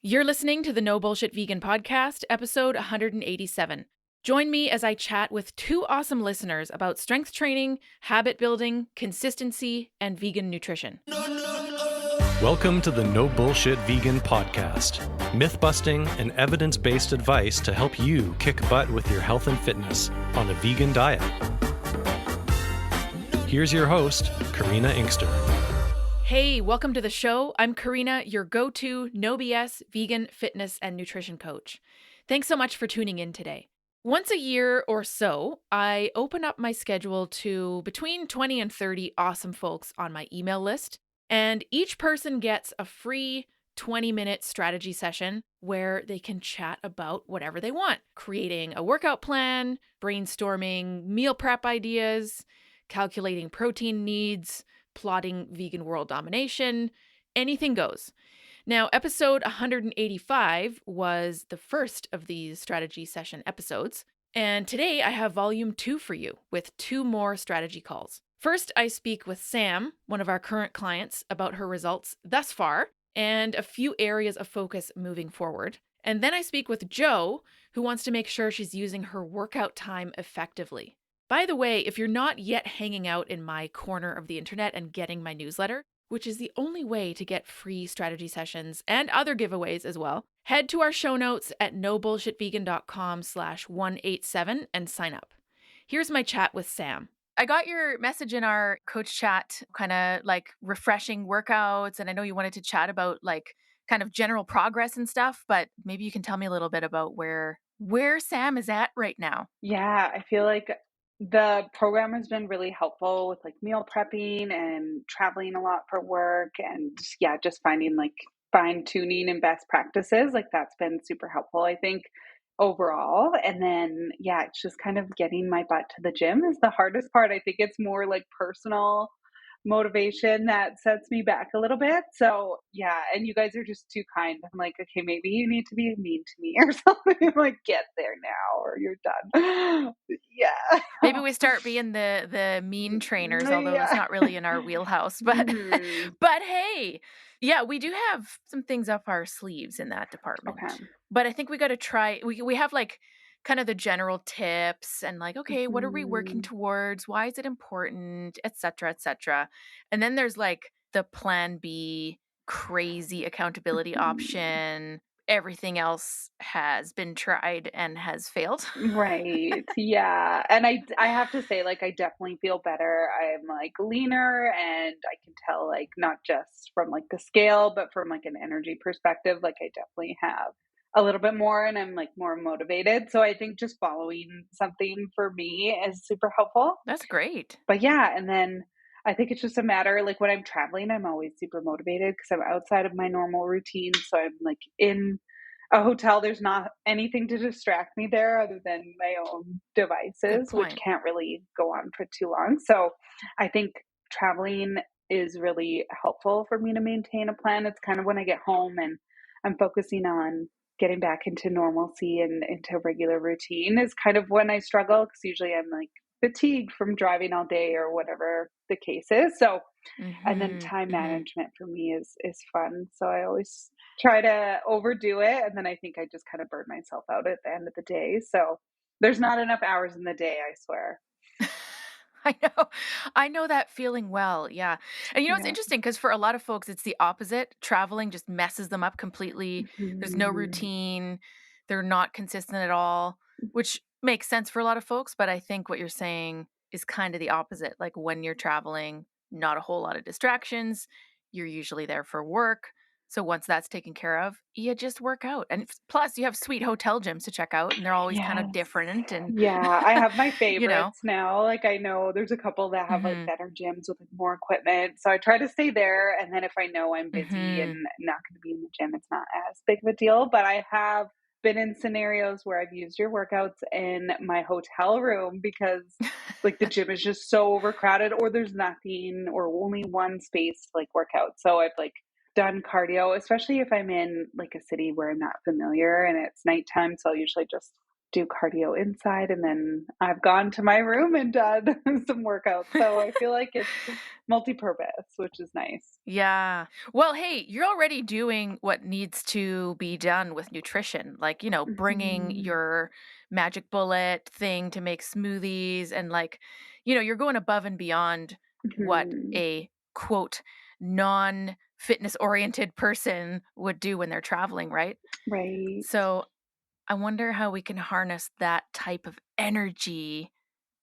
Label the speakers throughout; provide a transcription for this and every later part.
Speaker 1: You're listening to the No Bullshit Vegan Podcast, episode 187. Join me as I chat with two awesome listeners about strength training, habit building, consistency, and vegan nutrition.
Speaker 2: Welcome to the No Bullshit Vegan Podcast, myth-busting and evidence-based advice to help you kick butt with your health and fitness on a vegan diet. Here's your host, Karina Inkster.
Speaker 1: Hey, welcome to the show. I'm Karina, your go-to no BS vegan fitness and nutrition coach. Thanks so much for tuning in today. Once a year or so, I open up my schedule to between 20 and 30 awesome folks on my email list, and each person gets a free 20-minute strategy session where they can chat about whatever they want, creating a workout plan, brainstorming meal prep ideas, calculating protein needs, plotting vegan world domination, anything goes. Now, episode 185 was the first of these strategy session episodes, and today I have volume 2 for you with 2 more strategy calls. First, I speak with Sam, one of our current clients, about her results thus far and a few areas of focus moving forward. And then I speak with Jo, who wants to make sure she's using her workout time effectively. By the way, if you're not yet hanging out in my corner of the internet and getting my newsletter, which is the only way to get free strategy sessions and other giveaways as well, head to our show notes at nobullshitvegan.com/187 and sign up. Here's my chat with Sam. I got your message in our coach chat, kind of like refreshing workouts, and I know you wanted to chat about like kind of general progress and stuff, but maybe you can tell me a little bit about where Sam is at right now.
Speaker 3: Yeah, I feel like the program has been really helpful with like meal prepping and traveling a lot for work and just finding like fine tuning and best practices. Like that's been super helpful, I think, overall. And then, it's just kind of getting my butt to the gym is the hardest part. I think it's more like personal motivation that sets me back a little bit. So and you guys are just too kind. I'm like, okay, maybe you need to be mean to me or something. I'm like, get there now or you're done. Yeah.
Speaker 1: Maybe we start being the mean trainers, although it's not really in our wheelhouse. But but hey, we do have some things up our sleeves in that department.
Speaker 3: Okay.
Speaker 1: But I think we got to try. We have like kind of the general tips and like, okay, what are we working towards? Why is it important, et cetera, et cetera. And then there's like the plan B, crazy accountability option. Everything else has been tried and has failed.
Speaker 3: Right. Yeah. And I have to say, like, I definitely feel better. I'm like leaner and I can tell like not just from like the scale, but from like an energy perspective, like I definitely have a little bit more and I'm like more motivated. So I think just following something for me is super helpful.
Speaker 1: That's great.
Speaker 3: But and then I think it's just a matter like when I'm traveling, I'm always super motivated because I'm outside of my normal routine. So I'm like in a hotel, there's not anything to distract me there other than my own devices, which can't really go on for too long. So I think traveling is really helpful for me to maintain a plan. It's kind of when I get home and I'm focusing on getting back into normalcy and into regular routine is kind of when I struggle because usually I'm like fatigued from driving all day or whatever the case is. So and then time management for me is fun. So I always try to overdo it. And then I think I just kind of burn myself out at the end of the day. So there's not enough hours in the day, I swear.
Speaker 1: I know that feeling well. Yeah. And it's interesting because for a lot of folks, it's the opposite. Traveling just messes them up completely. There's no routine. They're not consistent at all, which makes sense for a lot of folks. But I think what you're saying is kind of the opposite. Like when you're traveling, not a whole lot of distractions. You're usually there for work. So once that's taken care of, you just work out. And plus you have sweet hotel gyms to check out and they're always kind of different. And
Speaker 3: I have my favorites now. Like I know there's a couple that have like better gyms with like more equipment. So I try to stay there. And then if I know I'm busy and not going to be in the gym, it's not as big of a deal. But I have been in scenarios where I've used your workouts in my hotel room because like the gym is just so overcrowded or there's nothing or only one space to like work out. So I've like done cardio, especially if I'm in like a city where I'm not familiar and it's nighttime. So I'll usually just do cardio inside, and then I've gone to my room and done some workouts. So I feel like it's multi-purpose, which is nice.
Speaker 1: Yeah. Well, hey, you're already doing what needs to be done with nutrition, like, bringing
Speaker 3: Mhm.
Speaker 1: your magic bullet thing to make smoothies and you're going above and beyond what
Speaker 3: Mhm.
Speaker 1: a quote non-fitness oriented person would do when they're traveling, right?
Speaker 3: Right.
Speaker 1: So, I wonder how we can harness that type of energy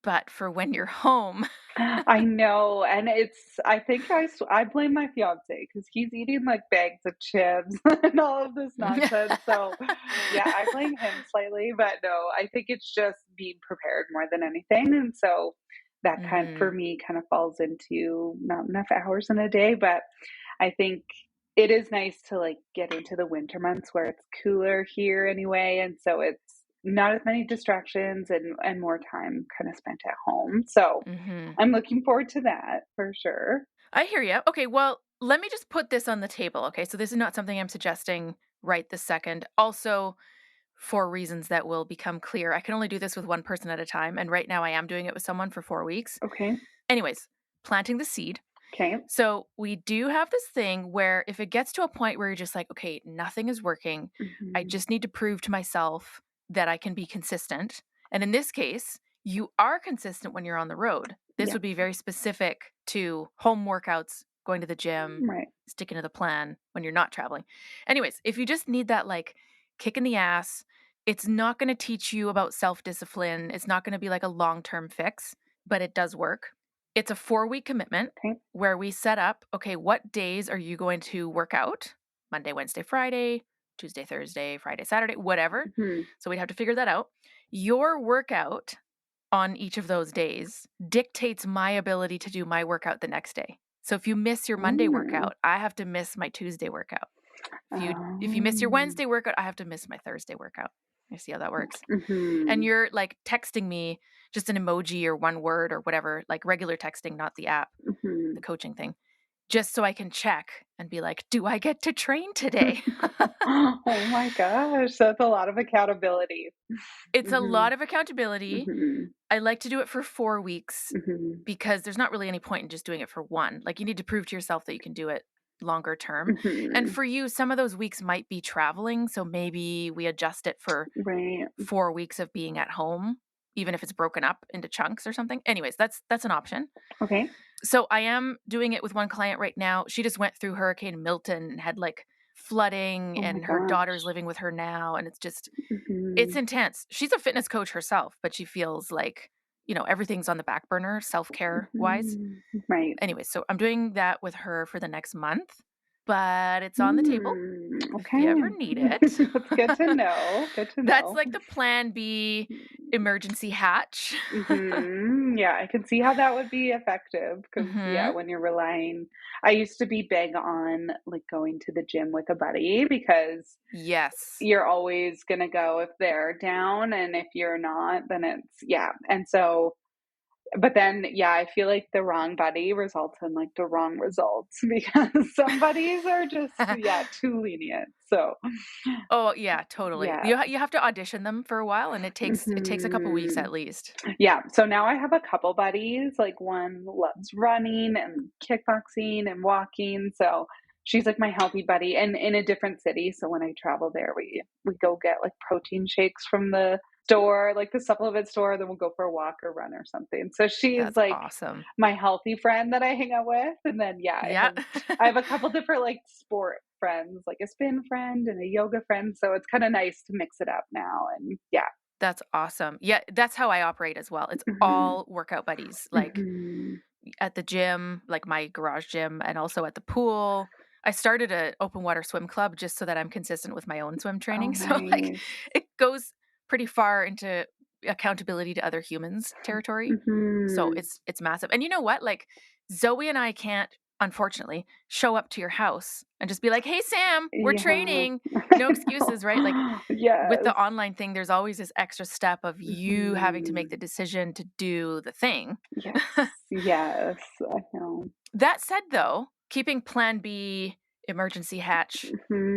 Speaker 1: but for when you're home.
Speaker 3: I know, and I think I blame my fiancé because he's eating, like, bags of chips and all of this nonsense, so, yeah, I blame him slightly, but no, I think it's just being prepared more than anything, and so that for
Speaker 1: Mhm.
Speaker 3: me, kind of falls into not enough hours in a day, but I think it is nice to, like, get into the winter months where it's cooler here anyway, and so it's not as many distractions and more time kinda spent at home, so
Speaker 1: Mhm.
Speaker 3: I'm looking forward to that for sure.
Speaker 1: I hear you. Okay, well, let me just put this on the table. Okay, so this is not something I'm suggesting right this second. Also, for reasons that will become clear, I can only do this with one person at a time. And right now, I am doing it with someone for 4 weeks.
Speaker 3: Okay,
Speaker 1: Anyways, planting the seed.
Speaker 3: okay.
Speaker 1: So, we do have this thing where if it gets to a point where you're just like, okay, nothing is working, I
Speaker 3: Mhm.
Speaker 1: just need to prove to myself that I can be consistent. And in this case, you are consistent when you're on the road. This
Speaker 3: Yeah,
Speaker 1: would be very specific to home workouts, going to the gym,
Speaker 3: right.
Speaker 1: sticking to the plan when you're not traveling. Anyways, if you just need that kick in the ass, it's not going to teach you about self discipline. It's not going to be like a long term fix, but it does work. It's a 4 week commitment
Speaker 3: Okay.
Speaker 1: where we set up, okay, what days are you going to work out? Monday, Wednesday, Friday, Tuesday, Thursday, Friday, Saturday, whatever.
Speaker 3: Mhm.
Speaker 1: So we'd have to figure that out. Your workout on each of those days dictates my ability to do my workout the next day. So if you miss your Monday
Speaker 3: Mm.
Speaker 1: workout, I have to miss my Tuesday workout. If you miss your
Speaker 3: Um,
Speaker 1: Wednesday workout, I have to miss my Thursday workout. You see how that works? And
Speaker 3: mhm.
Speaker 1: you're like texting me just an emoji or one word or whatever, like regular texting, not the app, the
Speaker 3: Mhm.
Speaker 1: coaching thing, just so I can check and be like, do I get to train today?
Speaker 3: Oh my gosh, that's a lot of accountability.
Speaker 1: It's a
Speaker 3: Mhm.
Speaker 1: lot of accountability.
Speaker 3: Mhm.
Speaker 1: I like to do it for 4 weeks
Speaker 3: Mhm.
Speaker 1: because there's not really any point in just doing it for one. Like, you need to prove to yourself that you can do it longer term. And
Speaker 3: Mhm.
Speaker 1: for you, some of those weeks might be traveling. So maybe we adjust it for
Speaker 3: Right.
Speaker 1: 4 weeks of being at home, even if it's broken up into chunks or something. Anyways, that's an option.
Speaker 3: Okay.
Speaker 1: So I am doing it with one client right now. She just went through Hurricane Milton and had flooding,
Speaker 3: Oh my
Speaker 1: and her daughter's
Speaker 3: gosh.
Speaker 1: living with her now. And it's
Speaker 3: Mhm.
Speaker 1: intense. She's a fitness coach herself, but she feels like, everything's on the back burner self care wise.
Speaker 3: Mhm. Right.
Speaker 1: Anyway, so I'm doing that with her for the next month, but it's on the table if you ever
Speaker 3: Okay.
Speaker 1: need it.
Speaker 3: That's good to know, good to
Speaker 1: That's
Speaker 3: know.
Speaker 1: like the plan B emergency hatch.
Speaker 3: Mhm. Yeah, I can see how that would be effective because yeah,
Speaker 1: Hmm.
Speaker 3: when you're relying I used to be big on, like, going to the gym with a buddy because
Speaker 1: Yes.
Speaker 3: you're always gonna go if they're down, and if you're not, then it's yeah, and so but then, yeah, I feel like the wrong buddy results in, like, the wrong results because some buddies are just, yeah, too lenient, so
Speaker 1: Oh, yeah, totally.
Speaker 3: yeah.
Speaker 1: You have to audition them for a while, and it takes a couple weeks
Speaker 3: Mhm.
Speaker 1: at least.
Speaker 3: Yeah, so now I have a couple buddies, like, one loves running and kickboxing and walking, so she's, like, my healthy buddy, and in a different city, so when I travel there, we go get, like, protein shakes from the store, like, the supplement store, then we'll go for a walk or run or something, so she's,
Speaker 1: That's
Speaker 3: like,
Speaker 1: awesome.
Speaker 3: my healthy friend that I hang out with, and then, yeah,
Speaker 1: Yeah.
Speaker 3: I have a couple different, like, sport friends, like a spin friend and a yoga friend, so it's kinda nice to mix it up now, and yeah.
Speaker 1: That's awesome. Yeah, that's how I operate as well. It's
Speaker 3: Mhm.
Speaker 1: all workout buddies, like
Speaker 3: Mhm.
Speaker 1: at the gym, like my garage gym, and also at the pool. I started a open water swim club just so that I'm consistent with my own swim
Speaker 3: Oh,
Speaker 1: training. So
Speaker 3: nice.
Speaker 1: it goes pretty far into accountability to other humans territory. So
Speaker 3: Mhm.
Speaker 1: it's massive. And you know what? Like, Zoe and I can't, unfortunately, show up to your house and just be like, "Hey Sam, we're
Speaker 3: Yeah.
Speaker 1: training."
Speaker 3: I
Speaker 1: No excuses, right? Like,
Speaker 3: know.
Speaker 1: with
Speaker 3: Yes.
Speaker 1: the online thing, there's always this extra step of you having to make the
Speaker 3: Mhm.
Speaker 1: decision to do the thing.
Speaker 3: Yes. Yes, I know.
Speaker 1: That said, though, keeping plan B emergency hatch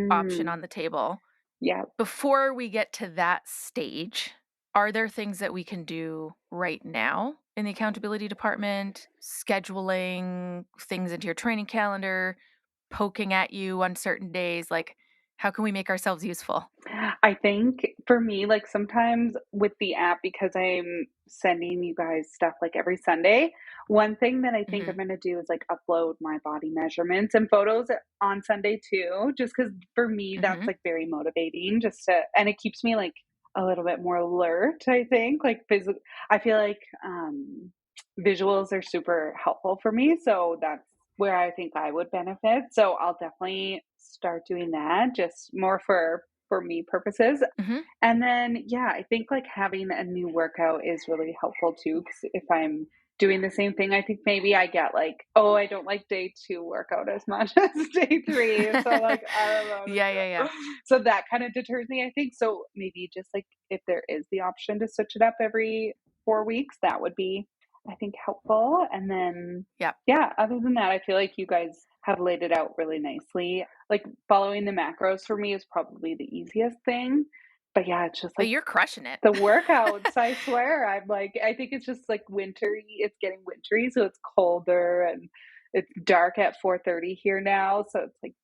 Speaker 1: option
Speaker 3: Mhm.
Speaker 1: on the table,
Speaker 3: Yep.
Speaker 1: before we get to that stage, are there things that we can do right now in the accountability department, scheduling things into your training calendar, poking at you on certain days? Like, how can we make ourselves useful?
Speaker 3: I think for me, like sometimes with the app, because I'm sending you guys stuff like every Sunday, one thing that I think I'm
Speaker 1: Hmm.
Speaker 3: going to do is like upload my body measurements and photos on Sunday too, just because for me, that's
Speaker 1: Hmm.
Speaker 3: like very motivating just to, and it keeps me like a little bit more alert, I think. Like physical, I feel like visuals are super helpful for me. So that's where I think I would benefit. So I'll definitely start doing that just more for me purposes.
Speaker 1: Hmm.
Speaker 3: And then, yeah, I think like having a new workout is really helpful too. Because if I'm doing the same thing, I think maybe I get like, oh, I don't like day two workout as much as day three. So, like, I don't know what to
Speaker 1: Yeah, yeah, yeah.
Speaker 3: do. So, that kind of deters me, I think. So, maybe just like if there is the option to switch it up every 4 weeks, that would be, I think, helpful. And then,
Speaker 1: Yeah.
Speaker 3: yeah, other than that, I feel like you guys have laid it out really nicely. Like following the macros for me is probably the easiest thing. But yeah, it's just
Speaker 1: Oh,
Speaker 3: like
Speaker 1: you're crushing it.
Speaker 3: the workouts, I swear. I'm like, I think it's just like wintry. It's getting wintry, so it's colder and it's dark at 4:30 here now, so it's like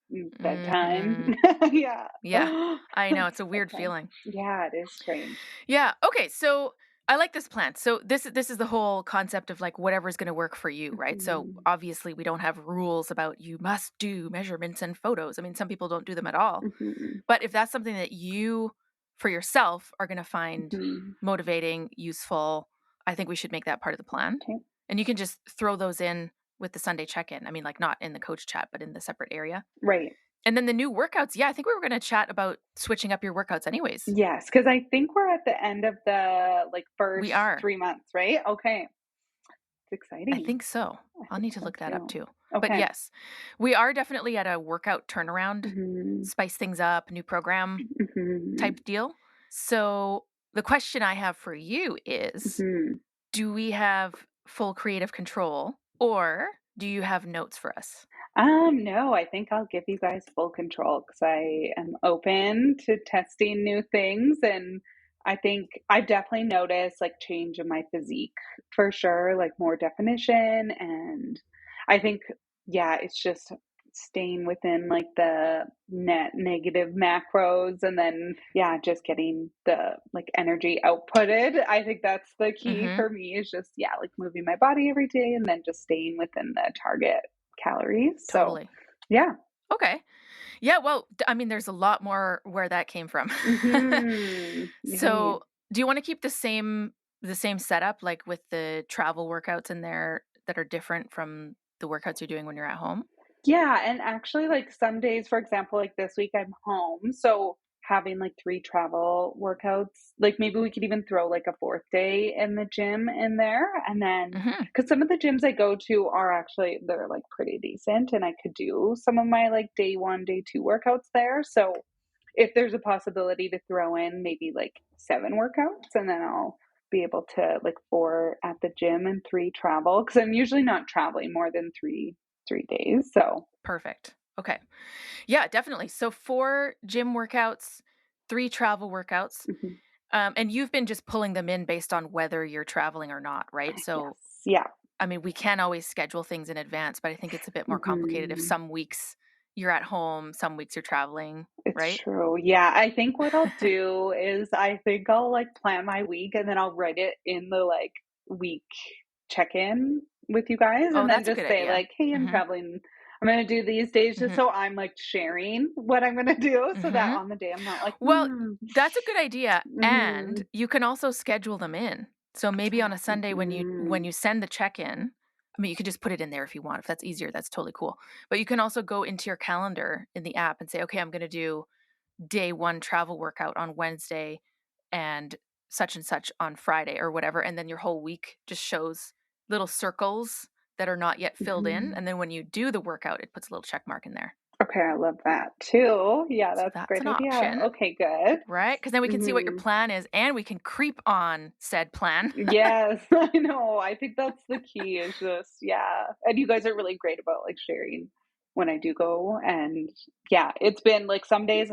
Speaker 3: bedtime.
Speaker 1: Hmm.
Speaker 3: Yeah.
Speaker 1: Yeah, I know. It's a weird
Speaker 3: Bedtime.
Speaker 1: feeling.
Speaker 3: Yeah, it is strange.
Speaker 1: Yeah. Okay. So I like this plan. So this is the whole concept of like whatever's going to work for you, right? So
Speaker 3: Mhm.
Speaker 1: obviously we don't have rules about you must do measurements and photos. I mean, some people don't do them at all.
Speaker 3: Mhm.
Speaker 1: But if that's something that you for yourself are going to find
Speaker 3: Mhm.
Speaker 1: motivating, useful, I think we should make that part of the plan.
Speaker 3: Okay.
Speaker 1: And you can just throw those in with the Sunday check-in. I mean, like not in the coach chat, but in the separate area.
Speaker 3: Right.
Speaker 1: And then the new workouts. Yeah, I think we were going to chat about switching up your workouts anyways.
Speaker 3: Yes, because I think we're at the end of the like
Speaker 1: We
Speaker 3: first
Speaker 1: are.
Speaker 3: 3 months, right? Okay. It's
Speaker 1: I
Speaker 3: exciting.
Speaker 1: think so.
Speaker 3: I
Speaker 1: I'll
Speaker 3: think
Speaker 1: need to
Speaker 3: so
Speaker 1: look that up
Speaker 3: too.
Speaker 1: too. But
Speaker 3: Okay.
Speaker 1: yes, we are definitely at a workout turnaround,
Speaker 3: Mhm.
Speaker 1: spice things up, new program
Speaker 3: Mhm.
Speaker 1: type deal. So the question I have for you is,
Speaker 3: Mhm.
Speaker 1: do we have full creative control or do you have notes for us?
Speaker 3: No, I think I'll give you guys full control because I am open to testing new things. And I think I've definitely noticed like change in my physique for sure, like more definition. And I think, yeah, it's just staying within like the net negative macros and then, yeah, just getting the like energy outputted. I think that's the key
Speaker 1: Mhm.
Speaker 3: for me is just, yeah, like moving my body every day and then just staying within the target calories. So,
Speaker 1: Totally.
Speaker 3: yeah.
Speaker 1: Okay. Yeah, well, I mean there's a lot more where that came from.
Speaker 3: Mhm. Right.
Speaker 1: So, do you want to keep the same setup like with the travel workouts in there that are different from the workouts you're doing when you're at home?
Speaker 3: Yeah, and actually, like some days, for example, like this week I'm home, so having like 3 travel workouts, like maybe we could even throw like a 4th day in the gym in there, and then
Speaker 1: Mhm.
Speaker 3: because some of the gyms I go to are actually they're like pretty decent, and I could do some of my like day 1, day 2 workouts there. So if there's a possibility to throw in maybe like 7 workouts, and then I'll be able to like 4 at the gym and 3 travel because I'm usually not traveling more than 3 days. So,
Speaker 1: Perfect. Okay. Yeah, definitely. So 4 gym workouts, 3 travel workouts.
Speaker 3: mhm.
Speaker 1: And you've been just pulling them in based on whether you're traveling or not, right? So,
Speaker 3: Yes. Yeah.
Speaker 1: I mean, we can always schedule things in advance, but I think it's a bit more complicated if
Speaker 3: Mhm.
Speaker 1: some weeks you're at home, some weeks you're traveling,
Speaker 3: It's
Speaker 1: right?
Speaker 3: true. Yeah, I think what I'll do is I think I'll like plan my week and then I'll write it in the like week check-in with you guys
Speaker 1: Oh,
Speaker 3: and then
Speaker 1: that's a
Speaker 3: just
Speaker 1: good
Speaker 3: say
Speaker 1: idea.
Speaker 3: like, "Hey, I'm
Speaker 1: Mhm.
Speaker 3: traveling. I'm gonna do these days," just
Speaker 1: Mhm.
Speaker 3: so I'm like sharing what I'm gonna do so that
Speaker 1: Mhm.
Speaker 3: on the day I'm not like,
Speaker 1: Well, that's a good idea, and
Speaker 3: mhm.
Speaker 1: you can also schedule them in. So maybe on a Sunday when
Speaker 3: Mhm.
Speaker 1: you send the check-in, I mean, you can just put it in there if you want. If that's easier, that's totally cool. But you can also go into your calendar in the app and say, "Okay, I'm gonna do day 1 travel workout on Wednesday and such on Friday," or whatever, and then your whole week just shows little circles that are not yet filled in,
Speaker 3: Mhm.
Speaker 1: and then when you do the workout, it puts a little check mark in there.
Speaker 3: Okay, I love that too. Yeah,
Speaker 1: So
Speaker 3: that's a
Speaker 1: that's
Speaker 3: great
Speaker 1: an
Speaker 3: idea.
Speaker 1: option.
Speaker 3: Okay, good.
Speaker 1: Right? Because then we can see what your
Speaker 3: Mhm.
Speaker 1: plan is and we can creep on said plan.
Speaker 3: Yes, I know. I think that's the key is just yeah. And you guys are really great about like sharing when I do go and yeah, it's been like some days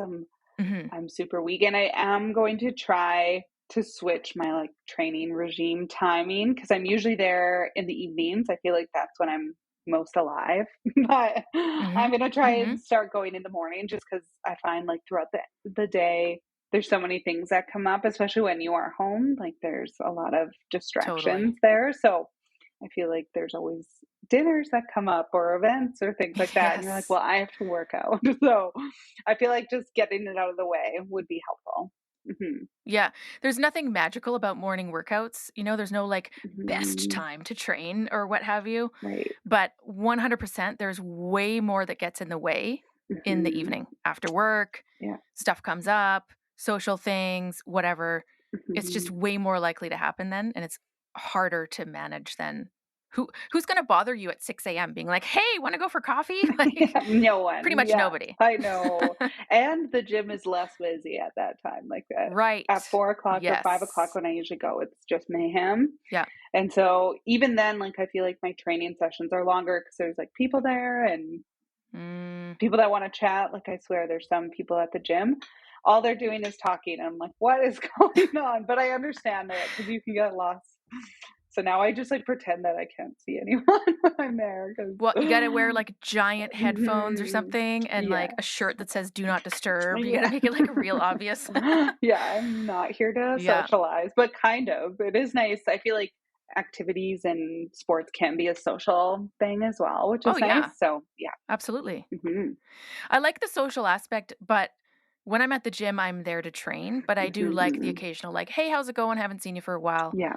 Speaker 1: Mhm.
Speaker 3: I'm super weak and I am going to try. to switch my, like, training regime timing because I'm usually there in the evenings. I feel like that's when I'm most alive, but I'm
Speaker 1: Mhm.
Speaker 3: gonna try and
Speaker 1: Mhm.
Speaker 3: start going in the morning just because I find, like, throughout the day, there's so many things that come up, especially when you are home, like, there's a lot of
Speaker 1: Totally.
Speaker 3: distractions there, so I feel like there's always dinners that come up or events or things like that, and you're like,
Speaker 1: Yes.
Speaker 3: "Well, I have to work out." So, I feel like just getting it out of the way would be helpful. Mhm.
Speaker 1: Yeah. There's nothing magical about morning workouts. There's no like best
Speaker 3: Mhm.
Speaker 1: time to train or what have you.
Speaker 3: Right.
Speaker 1: But 100% there's way more that gets in the way in the
Speaker 3: Mhm.
Speaker 1: evening after work.
Speaker 3: Yeah.
Speaker 1: Stuff comes up, social things, whatever. It's just
Speaker 3: Mhm.
Speaker 1: way more likely to happen then, and it's harder to manage than who's going to bother you at 6 a.m. being like, "Hey, want to go for coffee?" Like,
Speaker 3: Yeah, no
Speaker 1: pretty
Speaker 3: one.
Speaker 1: much
Speaker 3: Yeah,
Speaker 1: nobody.
Speaker 3: I know. And the gym is less busy at that time. Like at
Speaker 1: Right.
Speaker 3: 4 o'clock or 5 o'clock
Speaker 1: Yes.
Speaker 3: when I usually go, it's just mayhem.
Speaker 1: Yeah.
Speaker 3: And so even then, like I feel like my training sessions are longer because there's like people there and
Speaker 1: Mm.
Speaker 3: people that want to chat. Like I swear, there's some people at the gym. All they're doing is talking. And I'm like, what is going on? But I understand it because you can get lost. So now I just like pretend that I can't see anyone when I'm there
Speaker 1: Well, you gotta wear,
Speaker 3: because
Speaker 1: like, giant headphones or
Speaker 3: Mhm.
Speaker 1: something and, like, a
Speaker 3: Yes.
Speaker 1: shirt that says "Do not disturb." You gotta
Speaker 3: Yeah.
Speaker 1: make it, like, real obvious.
Speaker 3: Yeah, I'm not here to
Speaker 1: Yeah.
Speaker 3: socialize, but kind of. It is nice. I feel like activities and sports can be a social thing as well, which
Speaker 1: Oh,
Speaker 3: is
Speaker 1: yeah.
Speaker 3: nice. So, yeah.
Speaker 1: Absolutely.
Speaker 3: Mhm.
Speaker 1: I like the social aspect, but when I'm at the gym, I'm there to train, but I do like the
Speaker 3: Mhm.
Speaker 1: occasional, like, "Hey, how's it going? Haven't seen you for a while."
Speaker 3: Yeah.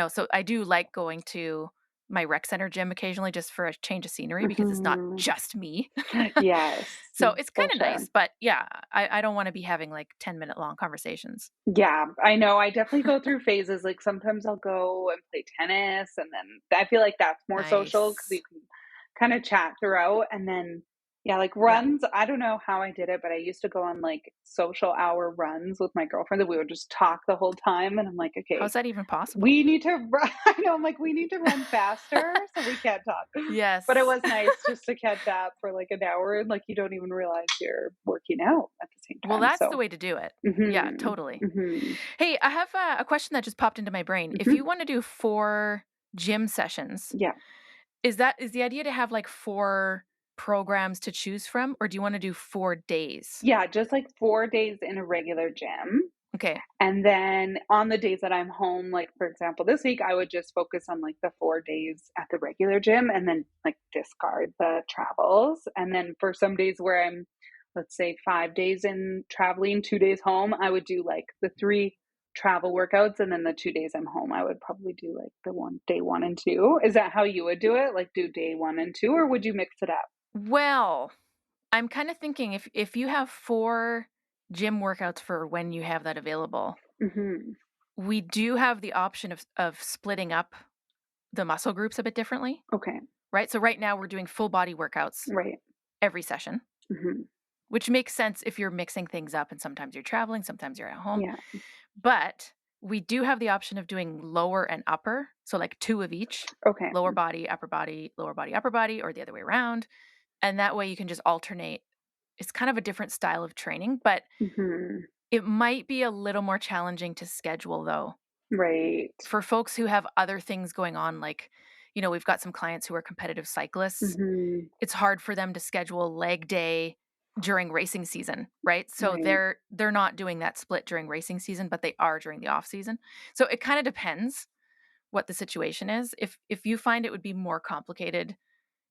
Speaker 1: So I do like going to my rec center gym occasionally just for a change of scenery because it's not
Speaker 3: Mhm.
Speaker 1: just me.
Speaker 3: Yes,
Speaker 1: So it's
Speaker 3: for
Speaker 1: kinda
Speaker 3: sure.
Speaker 1: nice, but yeah, I don't wanna be having, like, 10-minute long conversations.
Speaker 3: Yeah, I know. I definitely go through phases. Like sometimes I'll go and play tennis, and then I feel like that's more social because
Speaker 1: Nice.
Speaker 3: you can kind of chat throughout. And then, yeah, like
Speaker 1: Yeah.
Speaker 3: runs. I don't know how I did it, but I used to go on like social hour runs with my girlfriend that we would just talk the whole time. And I'm like, okay,
Speaker 1: How's that even possible?
Speaker 3: we need to run. I know. I'm like, we need to run faster so we can't talk. But it
Speaker 1: Yes.
Speaker 3: was nice just to catch up for like an hour, and like you don't even realize you're working out at the same
Speaker 1: Well,
Speaker 3: time.
Speaker 1: that's the
Speaker 3: So,
Speaker 1: way to do it. Yeah,
Speaker 3: hmm
Speaker 1: totally.
Speaker 3: hmm
Speaker 1: Hey, I have a question that just popped into my brain. If
Speaker 3: hmm
Speaker 1: you want to do 4 gym sessions,
Speaker 3: yeah.
Speaker 1: is the idea to have like 4 programs to choose from, or do you want to do 4 days?
Speaker 3: Yeah, just like 4 days in a regular gym,
Speaker 1: Okay.
Speaker 3: and then on the days that I'm home, like, for example, this week, I would just focus on, like, the 4 days at the regular gym and then, like, discard the travels, and then for some days where I'm, let's say, 5 days in traveling, 2 days home, I would do, like, the 3 travel workouts, and then the 2 days I'm home, I would probably do, like, the 1 and 2. Is that how you would do it? Like, do day 1 and 2, or would you mix it up?
Speaker 1: Well, I'm kind of thinking if you have 4 gym workouts for when you have that available,
Speaker 3: Mhm.
Speaker 1: we do have the option of splitting up the muscle groups a bit differently,
Speaker 3: Okay.
Speaker 1: right? So right now we're doing full body workouts
Speaker 3: Right.
Speaker 1: every session.
Speaker 3: Mhm.
Speaker 1: Which makes sense if you're mixing things up and sometimes you're traveling, sometimes you're at home.
Speaker 3: Yeah.
Speaker 1: But we do have the option of doing lower and upper, so like 2 of each,
Speaker 3: Okay.
Speaker 1: lower body, upper body, lower body, upper body, or the other way around. And that way you can just alternate. It's kind of a different style of training, but
Speaker 3: Mhm.
Speaker 1: it might be a little more challenging to schedule though.
Speaker 3: Right.
Speaker 1: For folks who have other things going on, like, we've got some clients who are competitive cyclists.
Speaker 3: Mhm.
Speaker 1: It's hard for them to schedule leg day during racing season, right? So
Speaker 3: Right.
Speaker 1: they're not doing that split during racing season, but they are during the off season. So it kind of depends what the situation is. If you find it would be more complicated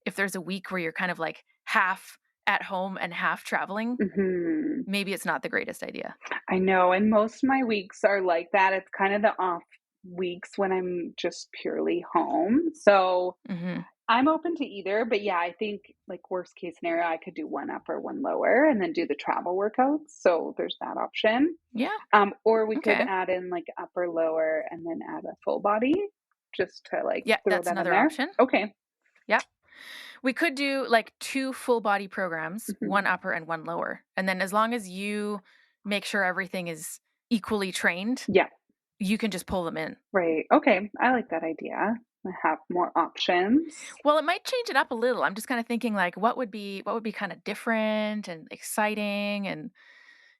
Speaker 1: if there's a week where you're kind of like half at home and half traveling,
Speaker 3: Mhm.
Speaker 1: maybe it's not the greatest idea.
Speaker 3: I know, and most of my weeks are like that. It's kind of the off weeks when I'm just purely home. So
Speaker 1: Mhm.
Speaker 3: I'm open to either, but yeah, I think like worst case scenario, I could do one upper, one lower, and then do the travel workouts. So there's that option.
Speaker 1: Yeah.
Speaker 3: Or we could
Speaker 1: Okay.
Speaker 3: add in like upper, lower, and then add a full body just to like
Speaker 1: Yeah,
Speaker 3: throw
Speaker 1: that's
Speaker 3: that in
Speaker 1: another
Speaker 3: there.
Speaker 1: option.
Speaker 3: Okay.
Speaker 1: Yep. We could do like 2 full body programs,
Speaker 3: Mhm.
Speaker 1: 1 upper and 1 lower. And then as long as you make sure everything is equally trained,
Speaker 3: Yeah.
Speaker 1: you can just pull them in.
Speaker 3: Right. Okay. I like that idea. I have more options.
Speaker 1: Well, it might change it up a little. I'm just kind of thinking like what would be kind of different and exciting and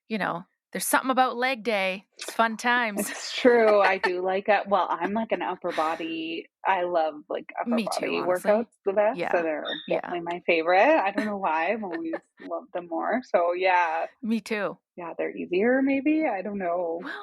Speaker 1: you know, There's something about leg day. It's fun times.
Speaker 3: It's true. I do like it. Well, I'm like an upper body. I love like upper
Speaker 1: Me too,
Speaker 3: body
Speaker 1: honestly.
Speaker 3: workouts the best. So
Speaker 1: Yeah.
Speaker 3: they're
Speaker 1: Yeah.
Speaker 3: definitely my favorite. I don't know why. I've always loved them more. So yeah,
Speaker 1: Me too.
Speaker 3: yeah, they're easier maybe. I don't know.
Speaker 1: Well,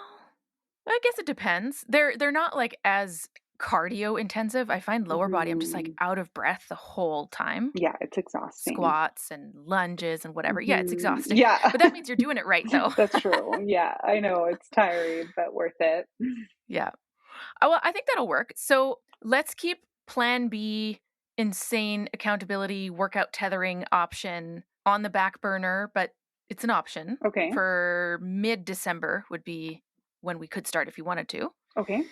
Speaker 1: I guess it depends. They're not like as cardio intensive. I find lower body, I'm just like
Speaker 3: Mhm.
Speaker 1: out of breath the whole time.
Speaker 3: Yeah, it's exhausting.
Speaker 1: Squats and lunges and whatever. Yeah, it's
Speaker 3: Mhm.
Speaker 1: exhausting.
Speaker 3: Yeah.
Speaker 1: But that means you're doing it right though.
Speaker 3: That's true. Yeah, I know it's tiring, but worth it.
Speaker 1: Yeah. Oh, well, I think that'll work. So let's keep plan B, insane accountability, workout tethering option on the back burner, but it's an option
Speaker 3: Okay.
Speaker 1: for mid-December would be when we could start if you wanted to.
Speaker 3: Okay.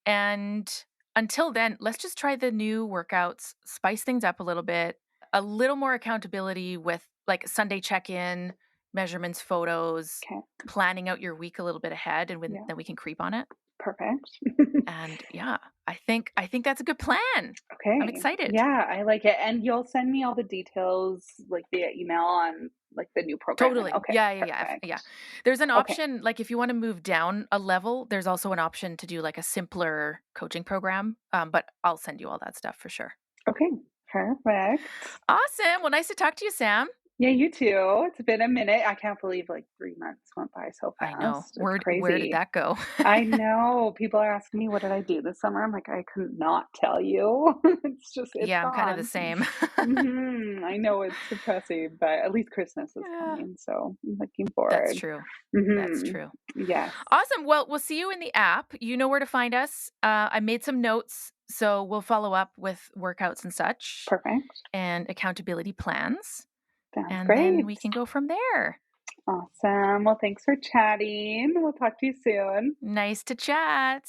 Speaker 1: And until then, let's just try the new workouts, spice things up a little bit, a little more accountability with like Sunday check-in, measurements, photos,
Speaker 3: Okay.
Speaker 1: planning out your week a little bit ahead, and
Speaker 3: Yeah.
Speaker 1: then we can creep on it.
Speaker 3: Perfect.
Speaker 1: And yeah, I think that's a good plan. I'm
Speaker 3: Okay.
Speaker 1: excited.
Speaker 3: Yeah, I like it. And you'll send me all the details like via email on like the new program.
Speaker 1: Totally.
Speaker 3: Okay,
Speaker 1: Yeah, yeah, yeah.
Speaker 3: perfect.
Speaker 1: Yeah. There's an
Speaker 3: Okay.
Speaker 1: option, like if you want to move down a level, there's also an option to do like a simpler coaching program. But I'll send you all that stuff for sure.
Speaker 3: Okay. Perfect.
Speaker 1: Awesome. Well, nice to talk to you, Sam.
Speaker 3: Yeah, you too. It's been a minute. I can't believe like 3 months went by so
Speaker 1: I know.
Speaker 3: fast. It's
Speaker 1: Where did
Speaker 3: crazy.
Speaker 1: that go?
Speaker 3: I know. People are asking me what did I do this summer? I'm like, I could not tell you. It's
Speaker 1: Yeah, I'm kind of the
Speaker 3: gone.
Speaker 1: same.
Speaker 3: I know it's depressing, but at least Christmas is
Speaker 1: Yeah,
Speaker 3: coming, so I'm looking
Speaker 1: that's
Speaker 3: forward.
Speaker 1: true. That's
Speaker 3: Mhm.
Speaker 1: true.
Speaker 3: Yes.
Speaker 1: Awesome. Well, we'll see you in the app. You know where to find us. I made some notes, so we'll follow up with workouts and such
Speaker 3: Perfect.
Speaker 1: and accountability plans,
Speaker 3: Sounds
Speaker 1: and then
Speaker 3: great.
Speaker 1: we can go from there.
Speaker 3: Awesome. Well, thanks for chatting. We'll talk to you soon.
Speaker 1: Nice to chat.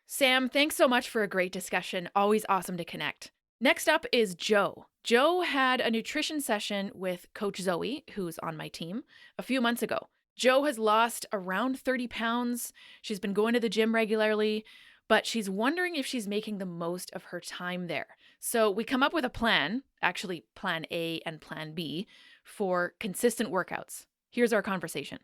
Speaker 1: Sam, thanks so much for a great discussion. Always awesome to connect. Next up is Joe. Joe had a nutrition session with Coach Zoe, who's on my team, a few months ago. Joe has lost around 30 pounds. She's been going to the gym regularly, but she's wondering if she's making the most of her time there. So we come up with a plan, actually plan A and plan B, for consistent workouts. Here's our conversation.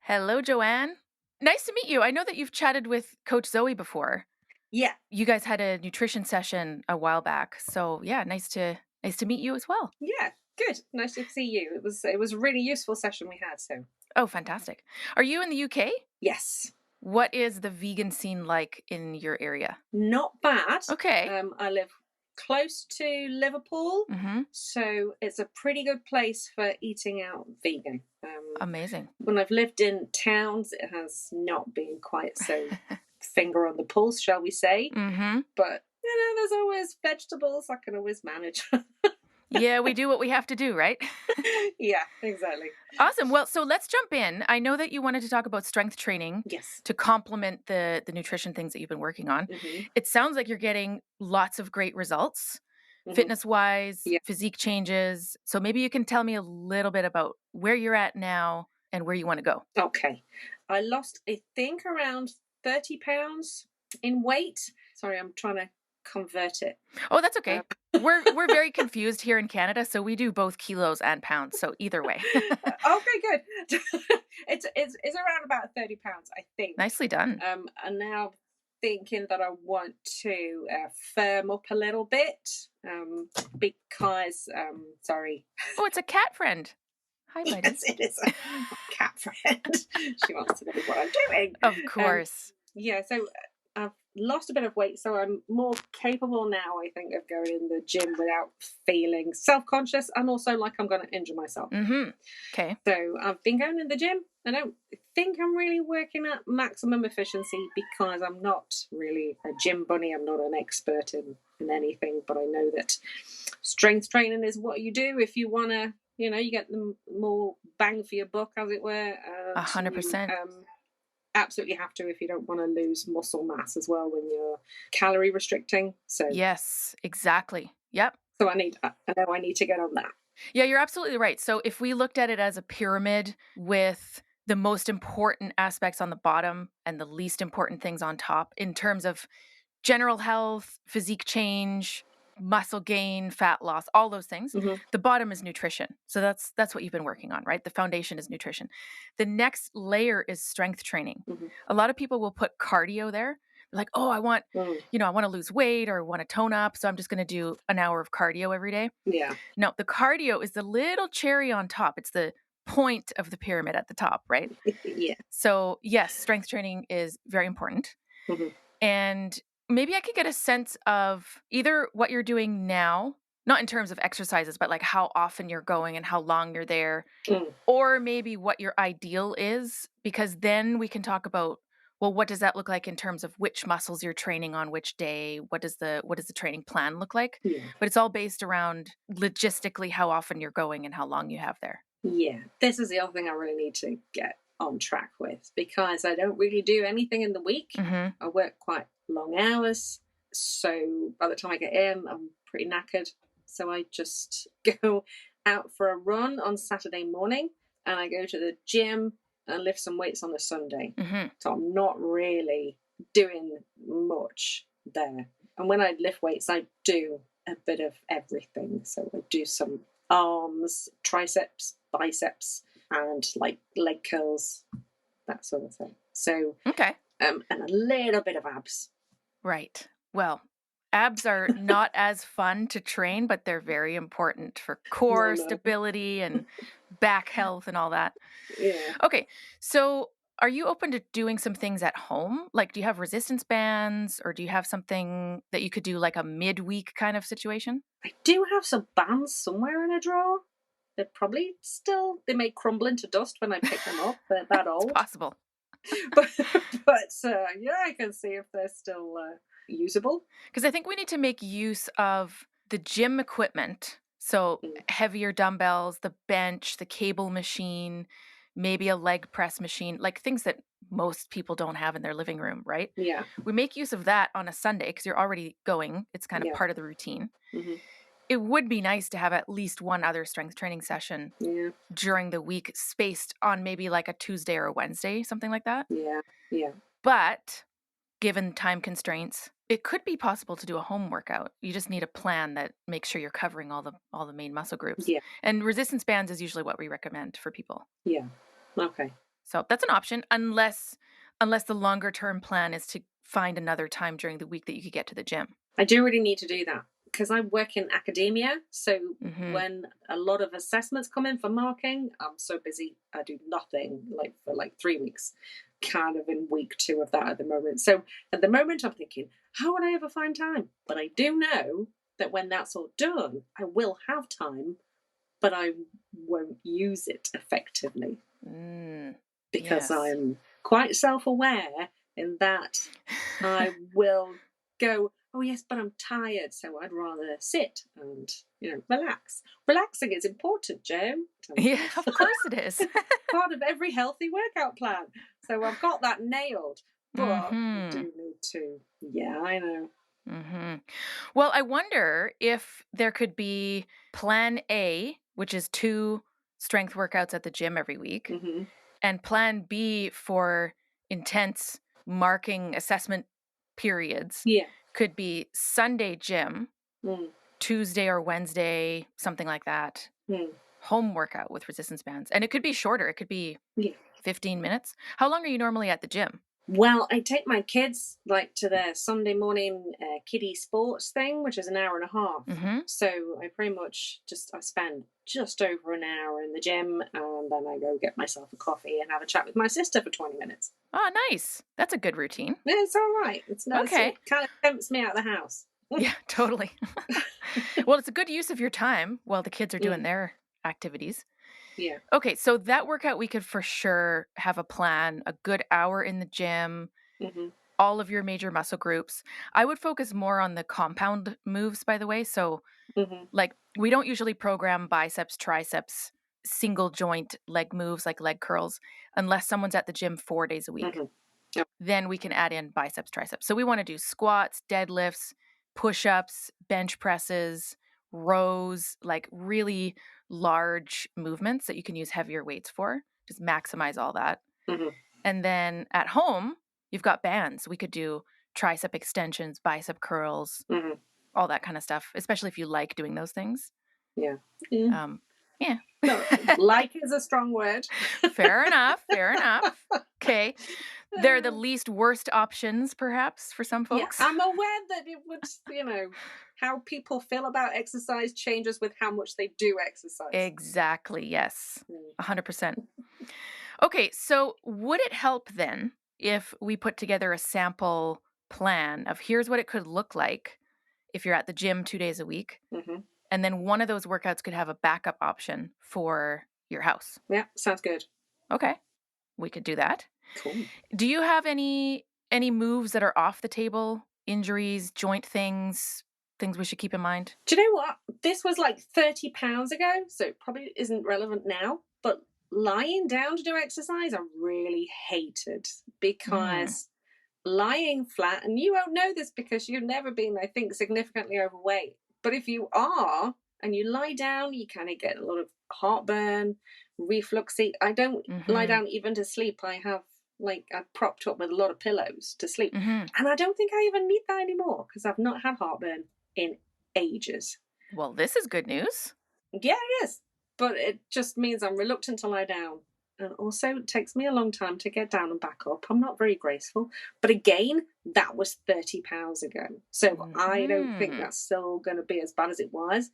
Speaker 1: Hello, Joanne. Nice to meet you. I know that you've chatted with Coach Zoe before.
Speaker 4: Yeah.
Speaker 1: You guys had a nutrition session a while back. So yeah, nice to meet you as well.
Speaker 4: Yeah. Good. Nice to see you. It was a really useful session we had. So
Speaker 1: Oh, fantastic. Are you in the UK?
Speaker 4: yes,
Speaker 1: What is the vegan scene like in your area?
Speaker 4: not bad.
Speaker 1: Okay.
Speaker 4: I live close to Liverpool,
Speaker 1: Mm-hmm.
Speaker 4: so it's a pretty good place for eating out vegan.
Speaker 1: Amazing.
Speaker 4: When I've lived in towns, it has not been quite so finger on the pulse, shall we say?
Speaker 1: Mm-hmm.
Speaker 4: But there's always vegetables. I can always manage.
Speaker 1: Yeah, we do what we have to do, right?
Speaker 4: Yeah, exactly.
Speaker 1: Awesome. Well, so let's jump in. I know that you wanted to talk about strength training
Speaker 4: Yes.
Speaker 1: to complement the nutrition things that you've been working on.
Speaker 4: Mhm.
Speaker 1: It sounds like you're getting lots of great results,
Speaker 4: Mhm.
Speaker 1: fitness-wise,
Speaker 4: Yeah.
Speaker 1: physique changes. So maybe you can tell me a little bit about where you're at now and where you want to go.
Speaker 4: Okay. I lost, I think, around 30 pounds in weight. Sorry, I'm trying to convert it.
Speaker 1: Oh, that's okay. We're very confused here in Canada, so we do both kilos and pounds. So either way.
Speaker 4: Okay, good. it's around about 30 pounds, I think.
Speaker 1: Nicely done.
Speaker 4: And now thinking that I want to firm up a little bit because, sorry.
Speaker 1: Oh, it's a cat friend. Hi, buddy.
Speaker 4: Yes, it is a cat friend. She wants to know what I'm doing.
Speaker 1: Of course.
Speaker 4: Yeah, so I've lost a bit of weight, so I'm more capable now, I think, of going in the gym without feeling self-conscious and also like I'm going to injure myself.
Speaker 1: Mm-hmm. Okay.
Speaker 4: So I've been going in the gym. I don't think I'm really working at maximum efficiency because I'm not really a gym bunny. I'm not an expert in anything, but I know that strength training is what you do if you want to, you get the more bang for your buck, as it were.
Speaker 1: 100%.
Speaker 4: Absolutely have to if you don't want to lose muscle mass as well when you're calorie restricting. So
Speaker 1: yes, exactly. Yep.
Speaker 4: So I know I need to get on that.
Speaker 1: Yeah, you're absolutely right. So if we looked at it as a pyramid with the most important aspects on the bottom and the least important things on top in terms of general health, physique change, muscle gain, fat loss, all those things.
Speaker 4: Mhm.
Speaker 1: The bottom is nutrition. So that's what you've been working on, right? The foundation is nutrition. The next layer is strength training.
Speaker 4: Mhm.
Speaker 1: A lot of people will put cardio there. They're like, oh, I want to lose weight or want to tone up. So I'm just going to do an hour of cardio every day.
Speaker 4: Yeah.
Speaker 1: No, the cardio is the little cherry on top. It's the point of the pyramid at the top, right?
Speaker 4: Yeah.
Speaker 1: So yes, strength training is very important.
Speaker 4: Mhm.
Speaker 1: And maybe I could get a sense of either what you're doing now, not in terms of exercises, but like how often you're going and how long you're there, or maybe what your ideal is, because then we can talk about, well, what does that look like in terms of which muscles you're training on which day? What does the training plan look like?
Speaker 4: Yeah.
Speaker 1: But it's all based around logistically how often you're going and how long you have there.
Speaker 4: Yeah. This is the other thing I really need to get on track with, because I don't really do anything in the week. I work quite long hours. So by the time I get in, I'm pretty knackered. So I just go out for a run on Saturday morning, and I go to the gym and lift some weights on a Sunday. So I'm not really doing much there. And when I lift weights, I do a bit of everything. So I do some arms, triceps, biceps, and like leg curls, that sort of thing. So
Speaker 1: okay.
Speaker 4: And a little bit of abs.
Speaker 1: Right. Well, abs are not as fun to train, but they're very important for core stability and back health and all that.
Speaker 4: Yeah.
Speaker 1: Okay. So are you open to doing some things at home? Like, do you have resistance bands, or do you have something that you could do like a midweek kind of situation?
Speaker 4: I do have some bands somewhere in a drawer. They're probably still, they may crumble into dust when I pick them up. They're that old.
Speaker 1: It's possible.
Speaker 4: but yeah, I can see if they're still usable.
Speaker 1: Because I think we need to make use of the gym equipment. So heavier dumbbells, the bench, the cable machine, maybe a leg press machine, like things that most people don't have in their living room, right?
Speaker 4: Yeah.
Speaker 1: We make use of that on a Sunday because you're already going. It's kind of part of the routine. It would be nice to have at least one other strength training session during the week, spaced on maybe like a Tuesday or a Wednesday, something like that.
Speaker 4: Yeah.
Speaker 1: But given time constraints, it could be possible to do a home workout. You just need a plan that makes sure you're covering all the main muscle groups.
Speaker 4: Yeah.
Speaker 1: And resistance bands is usually what we recommend for people.
Speaker 4: Yeah. Okay.
Speaker 1: So that's an option, unless the longer term plan is to find another time during the week that you could get to the gym.
Speaker 4: I do really need to do that, because I work in academia. So when a lot of assessments come in for marking, I'm so busy, I do nothing for 3 weeks, kind of in week 2 of that at the moment. So at the moment I'm thinking, how would I ever find time? But I do know that when that's all done, I will have time, but I won't use it effectively. Because I'm quite self-aware in that I will go, oh yes, but I'm tired, so I'd rather sit and relax. Relaxing is important, Jim.
Speaker 1: Yeah, of course it is.
Speaker 4: Part of every healthy workout plan. So I've got that nailed, but I do need to. Yeah, I know.
Speaker 1: Well, I wonder if there could be plan A, which is 2 strength workouts at the gym every week, and plan B for intense marking assessment periods.
Speaker 4: Yeah.
Speaker 1: Could be Sunday gym, Tuesday or Wednesday, something like that. Home workout with resistance bands. And it could be shorter. It could be 15 minutes. How long are you normally at the gym?
Speaker 4: Well, I take my kids to their Sunday morning kiddie sports thing, which is an hour and a half. So I pretty much I spend just over an hour in the gym, and then I go get myself a coffee and have a chat with my sister for 20 minutes.
Speaker 1: Oh, nice. That's a good routine.
Speaker 4: Yeah, it's all right. It's nice.
Speaker 1: Okay.
Speaker 4: It kind of tempts me out of the house.
Speaker 1: Yeah, totally. Well, it's a good use of your time while the kids are doing their activities.
Speaker 4: Yeah.
Speaker 1: Okay, so that workout, we could for sure have a plan, a good hour in the gym, all of your major muscle groups. I would focus more on the compound moves, by the way. So we don't usually program biceps, triceps, single joint leg moves like leg curls unless someone's at the gym 4 days a week.
Speaker 4: Yep.
Speaker 1: Then we can add in biceps, triceps. So we want to do squats, deadlifts, push-ups, bench presses, rows, like really large movements that you can use heavier weights for. Just maximize all that. And then at home, you've got bands. We could do tricep extensions, bicep curls, all that kind of stuff, especially if you like doing those things.
Speaker 4: Yeah.
Speaker 1: Yeah.
Speaker 4: No, like is a strong word.
Speaker 1: Fair enough. Okay. They're the least worst options, perhaps, for some folks.
Speaker 4: Yeah, I'm aware that it would, how people feel about exercise changes with how much they do exercise.
Speaker 1: Exactly. Yes. 100%. Okay. So would it help then if we put together a sample plan of here's what it could look like if you're at the gym 2 days a week?
Speaker 4: Mm-hmm.
Speaker 1: And then one of those workouts could have a backup option for your house.
Speaker 4: Yeah, sounds good.
Speaker 1: Okay. We could do that.
Speaker 4: Cool.
Speaker 1: Do you have any moves that are off the table? Injuries, joint things we should keep in mind?
Speaker 4: Do you know what? This was like 30 pounds ago, so it probably isn't relevant now. But lying down to do exercise, I really hated because lying flat, and you won't know this because you've never been, I think, significantly overweight. But if you are and you lie down, you kind of get a lot of heartburn, refluxy. I don't lie down even to sleep. I have I'm propped up with a lot of pillows to sleep. And I don't think I even need that anymore because I've not had heartburn in ages.
Speaker 1: Well, this is good news.
Speaker 4: Yeah, it is. But it just means I'm reluctant to lie down. And also, it takes me a long time to get down and back up. I'm not very graceful. But again, that was 30 pounds ago. So I don't think that's still going to be as bad as it was.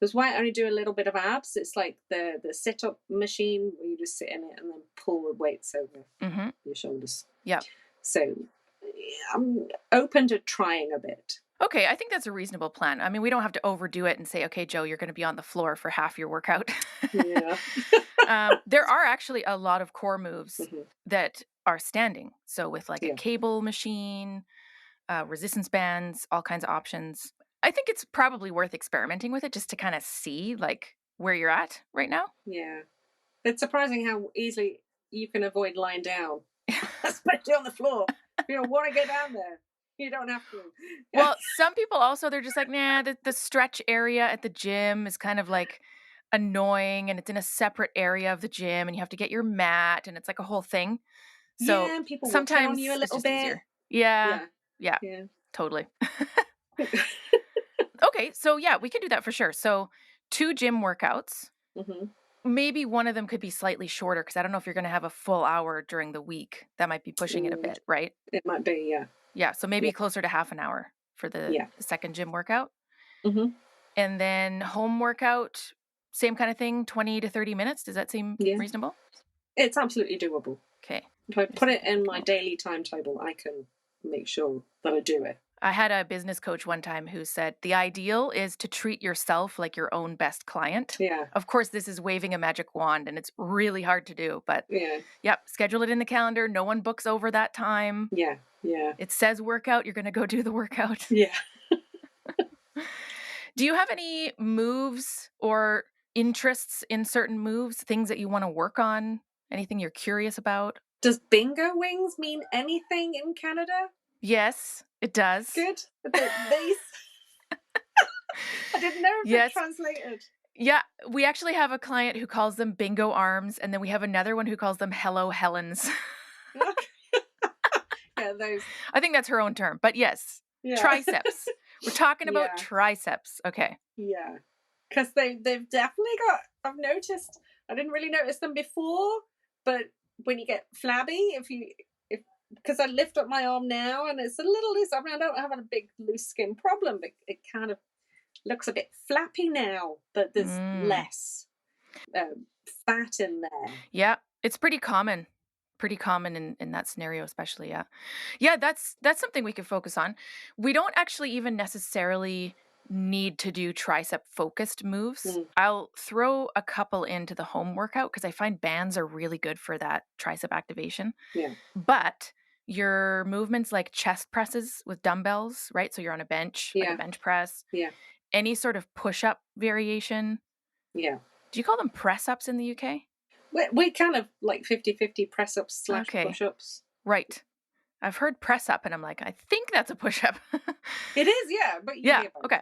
Speaker 4: That's why I only do a little bit of abs. It's like the sit-up machine where you just sit in it and then pull the weights over your shoulders.
Speaker 1: Yeah.
Speaker 4: So I'm open to trying a bit.
Speaker 1: Okay, I think that's a reasonable plan. I mean, we don't have to overdo it and say, okay, Joe, you're going to be on the floor for half your workout.
Speaker 4: Yeah.
Speaker 1: There are actually a lot of core moves that are standing. So with like a cable machine, resistance bands, all kinds of options. I think it's probably worth experimenting with it just to kind of see like where you're at right now.
Speaker 4: Yeah. It's surprising how easily you can avoid lying down, especially on the floor. If you don't want to get down there, you don't have to.
Speaker 1: Well, some people also, they're just like, nah, the stretch area at the gym is kind of like annoying and it's in a separate area of the gym and you have to get your mat and it's like a whole thing. So
Speaker 4: yeah, people
Speaker 1: sometimes
Speaker 4: on you a little
Speaker 1: it's just
Speaker 4: bit.
Speaker 1: easier. Yeah, totally. Okay, so yeah, we can do that for sure. So 2 gym workouts. Maybe one of them could be slightly shorter because I don't know if you're going to have a full hour during the week. That might be pushing it a bit, right?
Speaker 4: It might be, yeah.
Speaker 1: Yeah, so maybe closer to half an hour for the second gym workout. And then home workout, same kind of thing, 20 to 30 minutes. Does that seem reasonable?
Speaker 4: It's absolutely doable.
Speaker 1: Okay.
Speaker 4: If I put it in my daily timetable, I can make sure that I do it.
Speaker 1: I had a business coach one time who said the ideal is to treat yourself like your own best client.
Speaker 4: Yeah.
Speaker 1: Of course, this is waving a magic wand and it's really hard to do, but schedule it in the calendar. No one books over that time.
Speaker 4: Yeah.
Speaker 1: It says workout, you're going to go do the workout.
Speaker 4: Yeah.
Speaker 1: Do you have any moves or interests in certain moves, things that you want to work on? Anything you're curious about?
Speaker 4: Does bingo wings mean anything in Canada?
Speaker 1: Yes, it does.
Speaker 4: Good. These. I didn't know if they're translated.
Speaker 1: Yeah, we actually have a client who calls them bingo arms, and then we have another one who calls them hello Helens.
Speaker 4: Yeah, those.
Speaker 1: I think that's her own term, but yes, triceps. We're talking about triceps. Okay.
Speaker 4: Yeah, because they've definitely got. I've noticed. I didn't really notice them before, but when you get flabby, because I lift up my arm now and it's a little loose. I mean, I don't have a big loose skin problem, but it kind of looks a bit flappy now. But there's less fat in there.
Speaker 1: Yeah, it's pretty common. Pretty common in that scenario, especially. Yeah, that's something we could focus on. We don't actually even necessarily need to do tricep focused moves. I'll throw a couple into the home workout because I find bands are really good for that tricep activation.
Speaker 4: Yeah.
Speaker 1: But your movements like chest presses with dumbbells, right? So you're on a bench, like a bench press.
Speaker 4: Yeah.
Speaker 1: Any sort of push-up variation.
Speaker 4: Yeah.
Speaker 1: Do you call them press-ups in the UK?
Speaker 4: We kind of like 50-50 press-ups / push-ups.
Speaker 1: Right. I've heard press up and I'm like, I think that's a push-up.
Speaker 4: It is, yeah. But
Speaker 1: okay.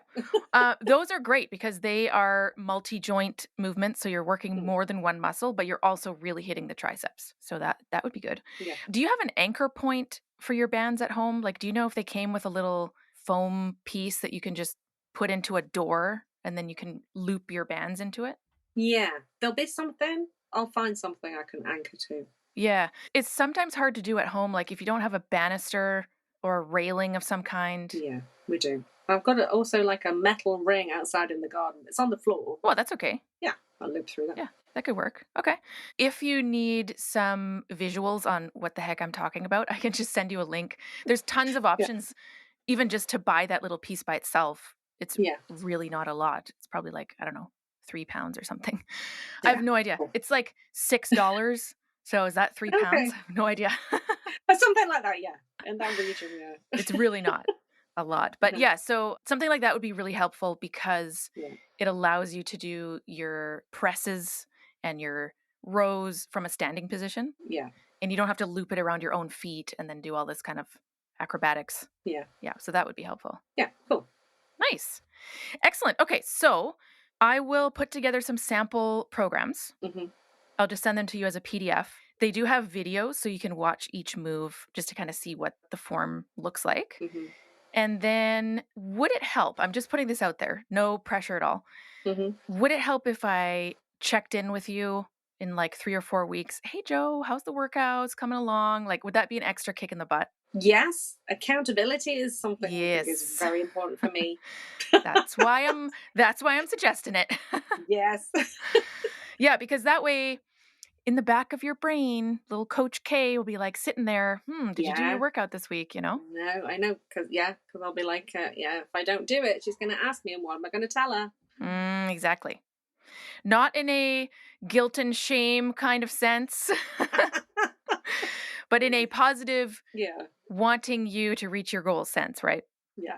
Speaker 1: Those are great because they are multi-joint movements. So you're working more than one muscle, but you're also really hitting the triceps. So that would be good.
Speaker 4: Yeah.
Speaker 1: Do you have an anchor point for your bands at home? Like, do you know if they came with a little foam piece that you can just put into a door and then you can loop your bands into it.
Speaker 4: Yeah, there'll be something. I'll find something I can anchor to.
Speaker 1: Yeah. It's sometimes hard to do at home, like if you don't have a banister or a railing of some kind.
Speaker 4: Yeah, we do. I've got also like a metal ring outside in the garden. It's on the floor.
Speaker 1: Well, that's okay.
Speaker 4: Yeah, I'll loop through that.
Speaker 1: Yeah, that could work. Okay. If you need some visuals on what the heck I'm talking about, I can just send you a link. There's tons of options, even just to buy that little piece by itself. It's really not a lot. It's probably like, I don't know, 3 pounds or something. I have no idea. It's like $6. So is that 3 pounds? I have no idea.
Speaker 4: Something like that, yeah. In that region, yeah.
Speaker 1: It's really not a lot. But yeah, so something like that would be really helpful because it allows you to do your presses and your rows from a standing position.
Speaker 4: Yeah.
Speaker 1: And you don't have to loop it around your own feet and then do all this kind of acrobatics.
Speaker 4: Yeah.
Speaker 1: Yeah, so that would be helpful.
Speaker 4: Yeah, cool.
Speaker 1: Nice. Excellent. Okay, so I will put together some sample programs.
Speaker 4: Mm-hmm.
Speaker 1: I'll just send them to you as a PDF. They do have videos, so you can watch each move just to kind of see what the form looks like.
Speaker 4: Mm-hmm.
Speaker 1: And then would it help? I'm just putting this out there. No pressure at all.
Speaker 4: Mm-hmm.
Speaker 1: Would it help if I checked in with you in like 3 or 4 weeks? Hey, Joe, how's the workouts coming along? Like, would that be an extra kick in the butt?
Speaker 4: Yes. Accountability is something that is very important for me.
Speaker 1: That's why I'm suggesting it.
Speaker 4: Yes.
Speaker 1: Yeah, because that way, in the back of your brain, little Coach K will be like sitting there. Did you do your workout this week? You know?
Speaker 4: No, I know. Because I'll be like, if I don't do it, she's going to ask me, and what am I going to tell her?
Speaker 1: Exactly. Not in a guilt and shame kind of sense, but in a positive, wanting you to reach your goal sense, right?
Speaker 4: Yeah.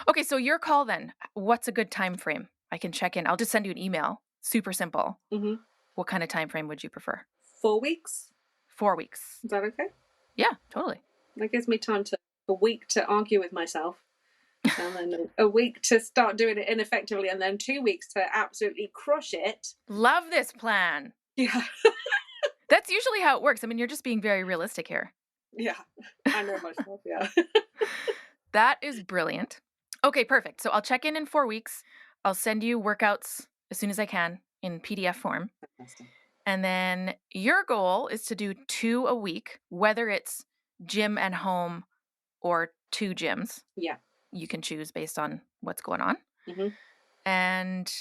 Speaker 1: Okay, so your call then. What's a good time frame? I can check in. I'll just send you an email. Super simple.
Speaker 4: Mm-hmm.
Speaker 1: What kind of time frame would you prefer?
Speaker 4: 4 weeks.
Speaker 1: 4 weeks.
Speaker 4: Is that okay?
Speaker 1: Yeah, totally.
Speaker 4: That gives me time a week to argue with myself, and then a week to start doing it ineffectively, and then 2 weeks to absolutely crush it.
Speaker 1: Love this plan.
Speaker 4: Yeah.
Speaker 1: That's usually how it works. I mean, you're just being very realistic here.
Speaker 4: Yeah, I know myself, yeah.
Speaker 1: That is brilliant. Okay, perfect. So I'll check in 4 weeks. I'll send you workouts as soon as I can in PDF form.
Speaker 4: Fantastic.
Speaker 1: And then your goal is to do 2 a week, whether it's gym and home or 2 gyms.
Speaker 4: Yeah.
Speaker 1: You can choose based on what's going on.
Speaker 4: Mm-hmm.
Speaker 1: And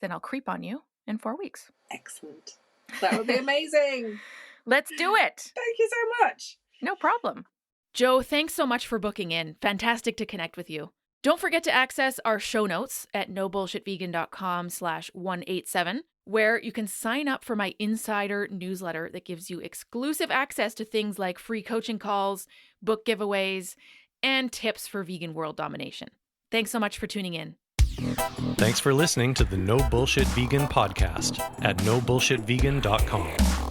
Speaker 1: then I'll creep on you in 4 weeks.
Speaker 4: Excellent. That would be amazing.
Speaker 1: Let's do it.
Speaker 4: Thank you so much.
Speaker 1: No problem. Joe, thanks so much for booking in. Fantastic to connect with you. Don't forget to access our show notes at nobullshitvegan.com/187, where you can sign up for my insider newsletter that gives you exclusive access to things like free coaching calls, book giveaways, and tips for vegan world domination. Thanks so much for tuning in.
Speaker 2: Thanks for listening to the No Bullshit Vegan podcast at nobullshitvegan.com.